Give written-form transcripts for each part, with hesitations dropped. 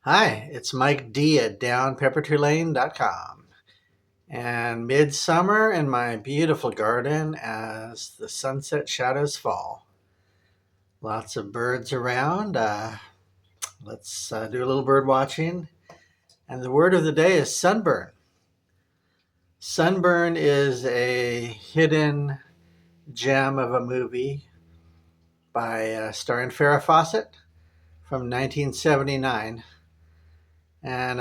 Hi, it's Mike D at downpeppertreelane.com. And midsummer in my beautiful garden as the sunset shadows fall. Lots of birds around. Let's do a little bird watching. And the word of the day is sunburn. Sunburn is a hidden gem of a movie by starring Farrah Fawcet from 1979. And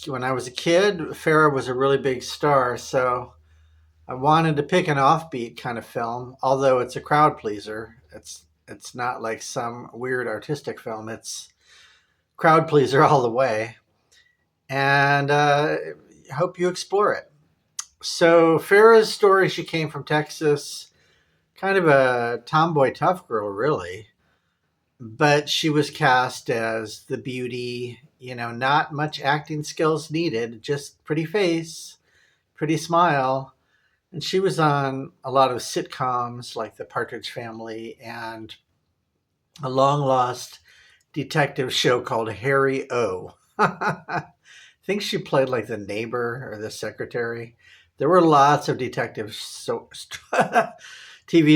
when I was a kid, Farrah was a really big star, so I wanted to pick an offbeat kind of film, although it's a crowd pleaser. It's not like some weird artistic film. It's crowd pleaser all the way, and hope you explore it. So Farrah's story: she came from Texas, kind of a tomboy tough girl, really, but she was cast as the beauty. Not much acting skills needed, just pretty face, pretty smile. And she was on a lot of sitcoms like The Partridge Family and a long lost detective show called Harry O. I think she played like the neighbor or the secretary. There were lots of TV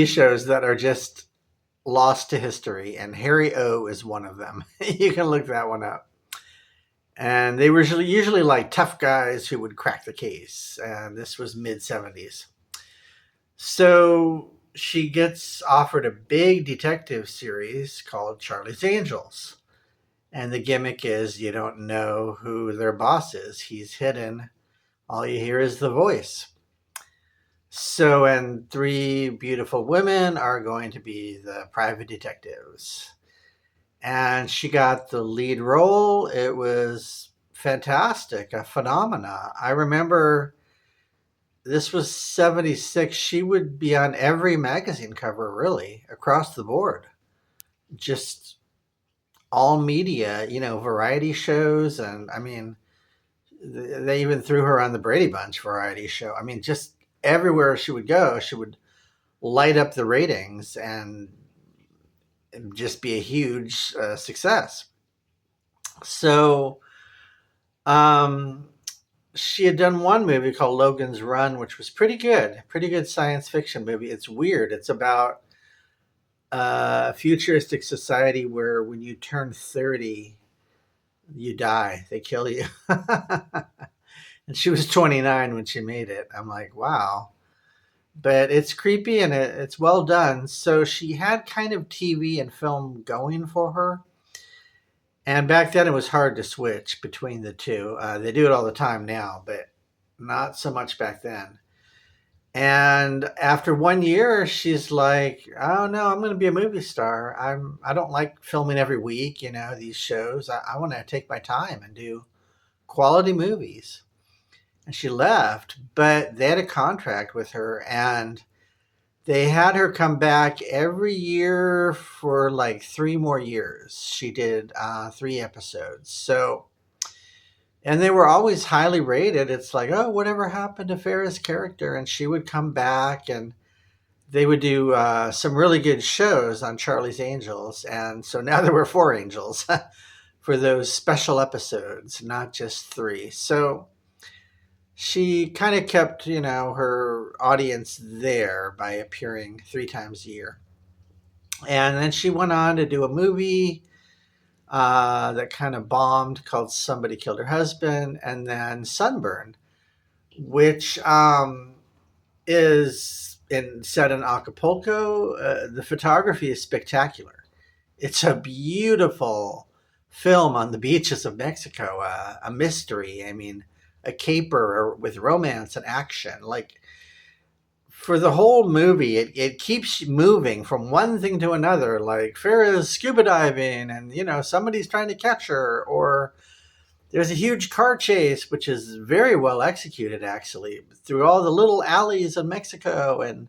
shows that are just lost to history, and Harry O is one of them. You can look that one up. And they were usually like tough guys who would crack the case. And this was mid 70s. So she gets offered a big detective series called Charlie's Angels. And the gimmick is you don't know who their boss is. He's hidden. All you hear is the voice. So, and three beautiful women are going to be the private detectives. And she got the lead role. It was fantastic, a phenomena. I remember this was 76. She would be on every magazine cover, really, across the board. Just all media, variety shows. And I mean, they even threw her on the Brady Bunch variety show. I mean, just everywhere she would go, she would light up the ratings and just be a huge success. So, um, she had done one movie called Logan's Run, which was pretty good science fiction movie. It's weird. It's about a futuristic society where when you turn 30, you die. They kill you. And she was 29 when she made it. I'm like, wow. But it's creepy and it's well done. So she had kind of TV and film going for her. And back then it was hard to switch between the two. They do it all the time now, but not so much back then. And after 1 year, she's like, "Oh no, I'm going to be a movie star. I don't like filming every week, these shows. I want to take my time and do quality movies." And she left, but they had a contract with her, and they had her come back every year for like 3 more years. She did 3 episodes. So, and they were always highly rated. It's like, oh, whatever happened to Farrah's character? And she would come back and they would do some really good shows on Charlie's Angels. And so now there were four angels for those special episodes, not just three. So she kind of kept, her audience there by appearing 3 times a year. And then she went on to do a movie that kind of bombed called Somebody Killed Her Husband, and then Sunburn, which is set in Acapulco. The photography is spectacular. It's a beautiful film on the beaches of Mexico, a mystery. I mean, a caper with romance and action. Like for the whole movie, it keeps moving from one thing to another. Like Farrah's scuba diving, and somebody's trying to catch her, or there's a huge car chase, which is very well executed, actually, through all the little alleys of Mexico. And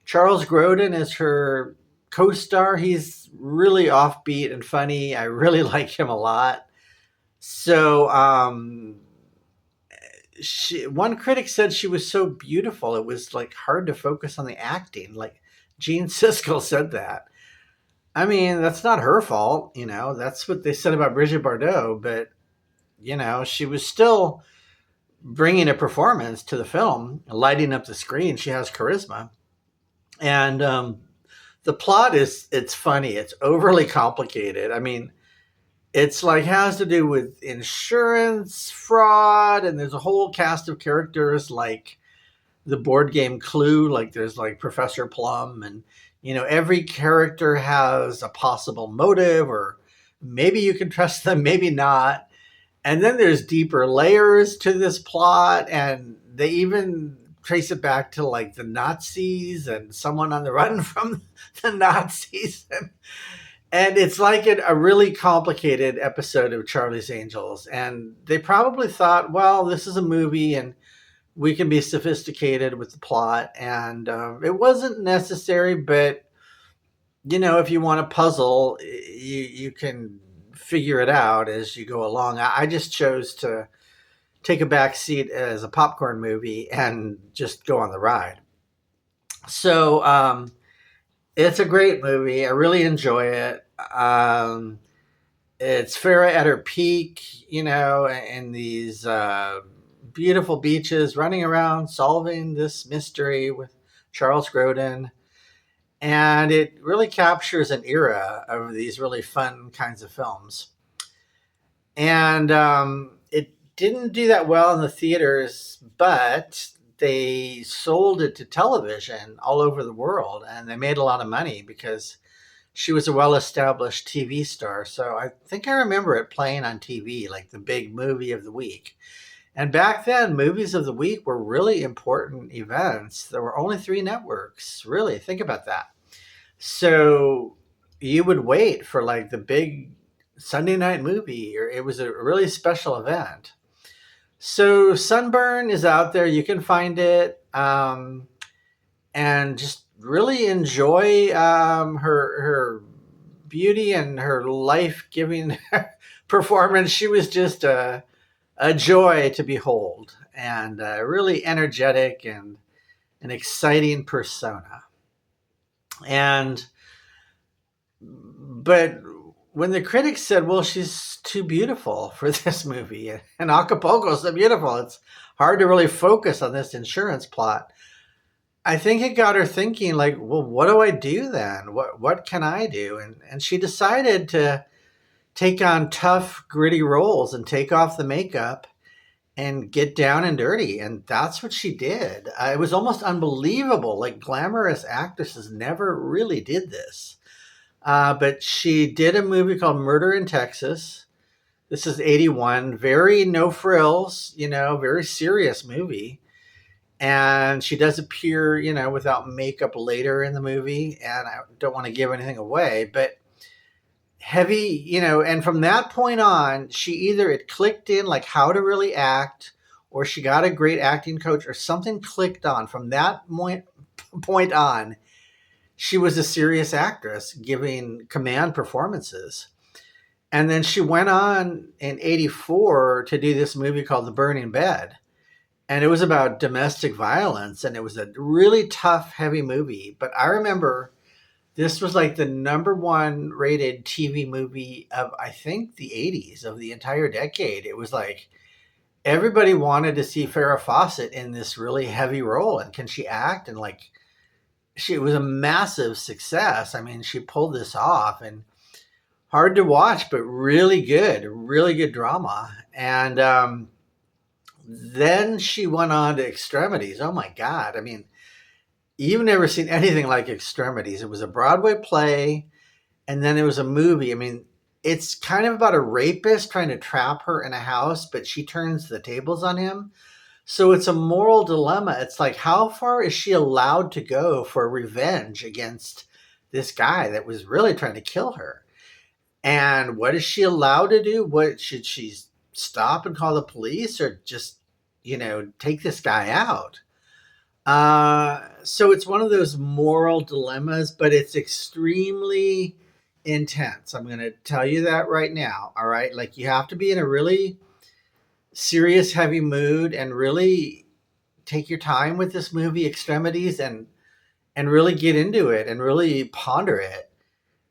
Charles Grodin is her co-star. He's really offbeat and funny. I really like him a lot. So, one critic said she was so beautiful it was like hard to focus on the acting. Like Gene Siskel said that. I mean, that's not her fault, that's what they said about Brigitte Bardot, but she was still bringing a performance to the film, lighting up the screen. She has charisma. And the plot it's funny. It's overly complicated. I mean, it's like has to do with insurance fraud, and there's a whole cast of characters like the board game Clue. Like there's like Professor Plum, and every character has a possible motive, or maybe you can trust them, maybe not. And then there's deeper layers to this plot, and they even trace it back to like the Nazis and someone on the run from the Nazis. And it's like a really complicated episode of Charlie's Angels. And they probably thought, well, this is a movie and we can be sophisticated with the plot. And it wasn't necessary, but, if you want a puzzle, you can figure it out as you go along. I just chose to take a back seat as a popcorn movie and just go on the ride. So, it's a great movie. I really enjoy it. It's Farrah at her peak, in these beautiful beaches, running around solving this mystery with Charles Grodin. And it really captures an era of these really fun kinds of films. And it didn't do that well in the theaters, but they sold it to television all over the world, and they made a lot of money because she was a well-established TV star. So I think I remember it playing on TV, like the big movie of the week. And back then, movies of the week were really important events. There were only 3 networks. Really, think about that. So you would wait for like the big Sunday night movie, or it was a really special event. So Sunburn is out there. You can find it, and just really enjoy her beauty and her life-giving performance. She was just a joy to behold, and really energetic and an exciting persona. But when the critics said, well, she's too beautiful for this movie, and Acapulco's so beautiful, it's hard to really focus on this insurance plot. I think it got her thinking, like, well, what do I do then? What can I do? And she decided to take on tough, gritty roles and take off the makeup and get down and dirty. And that's what she did. It was almost unbelievable. Like, glamorous actresses never really did this. But she did a movie called Murder in Texas. This is 81. Very no frills, very serious movie. And she does appear, without makeup later in the movie. And I don't want to give anything away, but heavy, and from that point on, it clicked in like how to really act, or she got a great acting coach, or something clicked on. From that point on, she was a serious actress giving command performances. And then she went on in 84 to do this movie called The Burning Bed. And it was about domestic violence, and it was a really tough, heavy movie. But I remember this was like the #1 rated TV movie of, I think, the 80s, of the entire decade. It was like everybody wanted to see Farrah Fawcet in this really heavy role. And can she act? And like, it was a massive success. I mean, she pulled this off, and hard to watch, but really good drama. And then she went on to Extremities. Oh my God. I mean, you've never seen anything like Extremities. It was a Broadway play, and then it was a movie. I mean, it's kind of about a rapist trying to trap her in a house, but she turns the tables on him. So it's a moral dilemma. It's like, how far is she allowed to go for revenge against this guy that was really trying to kill her? And what is she allowed to do? What should she stop and call the police, or just, take this guy out? So it's one of those moral dilemmas, but it's extremely intense. I'm going to tell you that right now. All right. Like, you have to be in a really serious, heavy mood and really take your time with this movie, Extremities, and really get into it and really ponder it.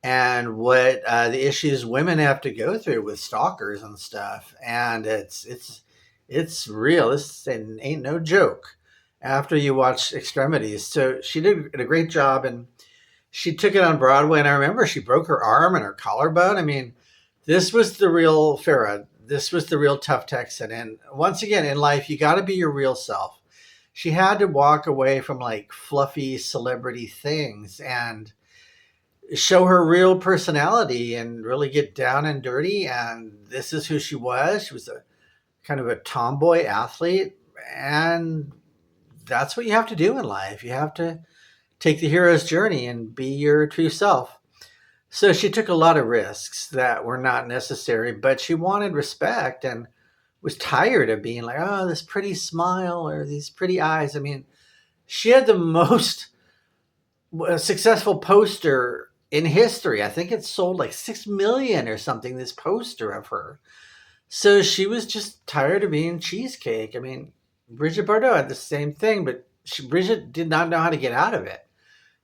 and what the issues women have to go through with stalkers and stuff. And it's real. This ain't no joke. After you watch Extremities, so she did a great job, and she took it on Broadway. And I remember she broke her arm and her collarbone. I mean, this was the real Farrah. This was the real tough Texan. And once again, in life, you got to be your real self. She had to walk away from like fluffy celebrity things and show her real personality and really get down and dirty. And this is who she was. She was a kind of a tomboy athlete. And that's what you have to do in life. You have to take the hero's journey and be your true self. So she took a lot of risks that were not necessary, but she wanted respect and was tired of being like, oh, this pretty smile or these pretty eyes. I mean, she had the most successful poster in history. I think it sold like 6 million or something, this poster of her. So she was just tired of being cheesecake. I mean, Brigitte Bardot had the same thing, but Brigitte did not know how to get out of it.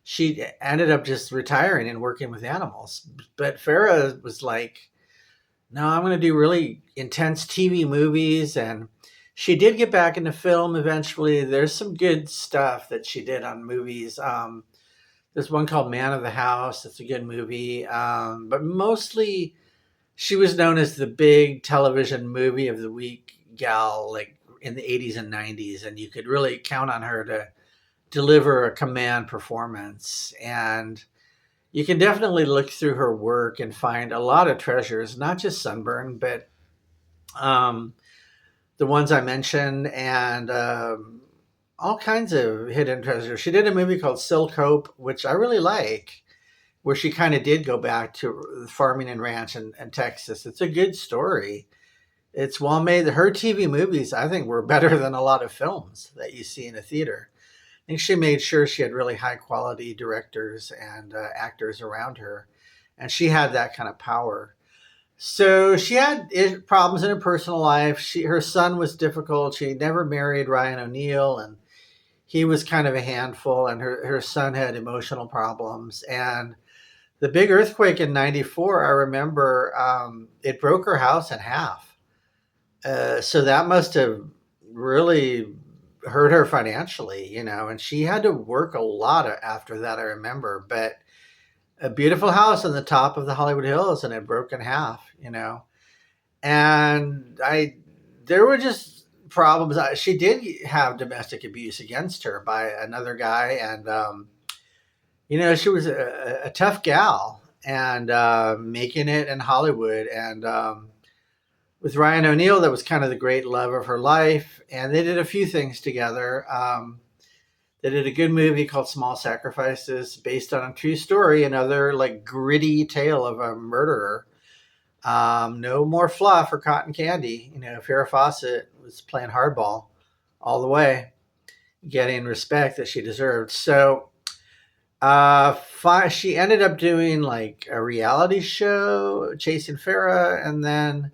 She ended up just retiring and working with animals. But Farrah was like, no, I'm going to do really intense TV movies. And she did get back into film eventually. There's some good stuff that she did on movies. There's one called Man of the House. It's a good movie. But mostly she was known as the big television movie of the week gal, like in the 80s and 90s. And you could really count on her to deliver a command performance. And you can definitely look through her work and find a lot of treasures, not just Sunburn, but um, the ones I mentioned, and all kinds of hidden treasures. She did a movie called Silk Hope, which I really like, where she kind of did go back to farming and ranch in Texas. It's a good story. It's well made. Her TV movies, I think, were better than a lot of films that you see in a theater. I think she made sure she had really high quality directors and actors around her, and she had that kind of power. So she had problems in her personal life. Her son was difficult. She never married Ryan O'Neal, and he was kind of a handful. And her son had emotional problems. And the big earthquake in '94, I remember, it broke her house in half. So that must have really hurt her financially, and she had to work a lot after that, I remember. But a beautiful house on the top of the Hollywood Hills, and it broke in half. And there were just problems. She did have domestic abuse against her by another guy. And, she was a tough gal and making it in Hollywood. And with Ryan O'Neal, that was kind of the great love of her life. And they did a few things together. They did a good movie called Small Sacrifices, based on a true story, another like gritty tale of a murderer. No more fluff or cotton candy. Farrah Fawcet was playing hardball all the way, getting respect that she deserved. So she ended up doing like a reality show, Chasing Farrah, and then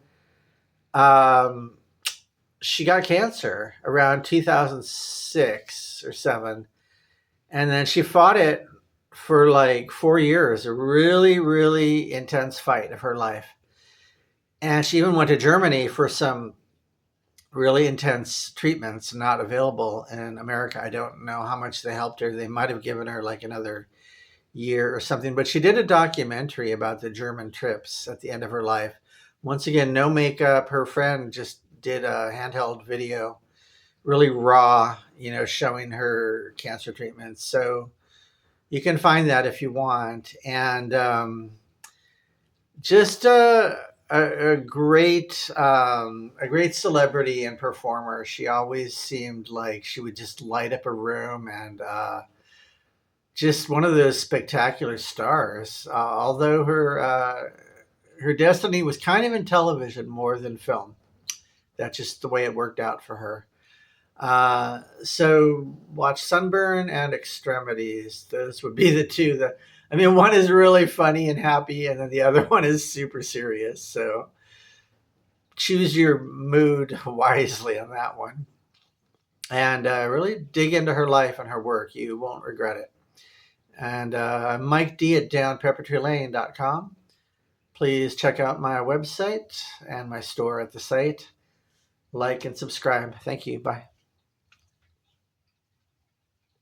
she got cancer around 2006 or 7. And then she fought it for like 4 years, a really, really intense fight of her life. And she even went to Germany for some really intense treatments not available in America. I don't know how much they helped her. They might have given her like another year or something. But she did a documentary about the German trips at the end of her life. Once again, no makeup. Her friend just did a handheld video, really raw, showing her cancer treatments. So you can find that if you want. And just a great celebrity and performer. She always seemed like she would just light up a room, and just one of those spectacular stars. Although her destiny was kind of in television more than film. That's just the way it worked out for her. So watch Sunburn and Extremities. Those would be the two. One is really funny and happy, and then the other one is super serious. So choose your mood wisely on that one. And really dig into her life and her work. You won't regret it. And I'm Mike D at downpeppertreelane.com. Please check out my website and my store at the site. Like and subscribe. Thank you. Bye.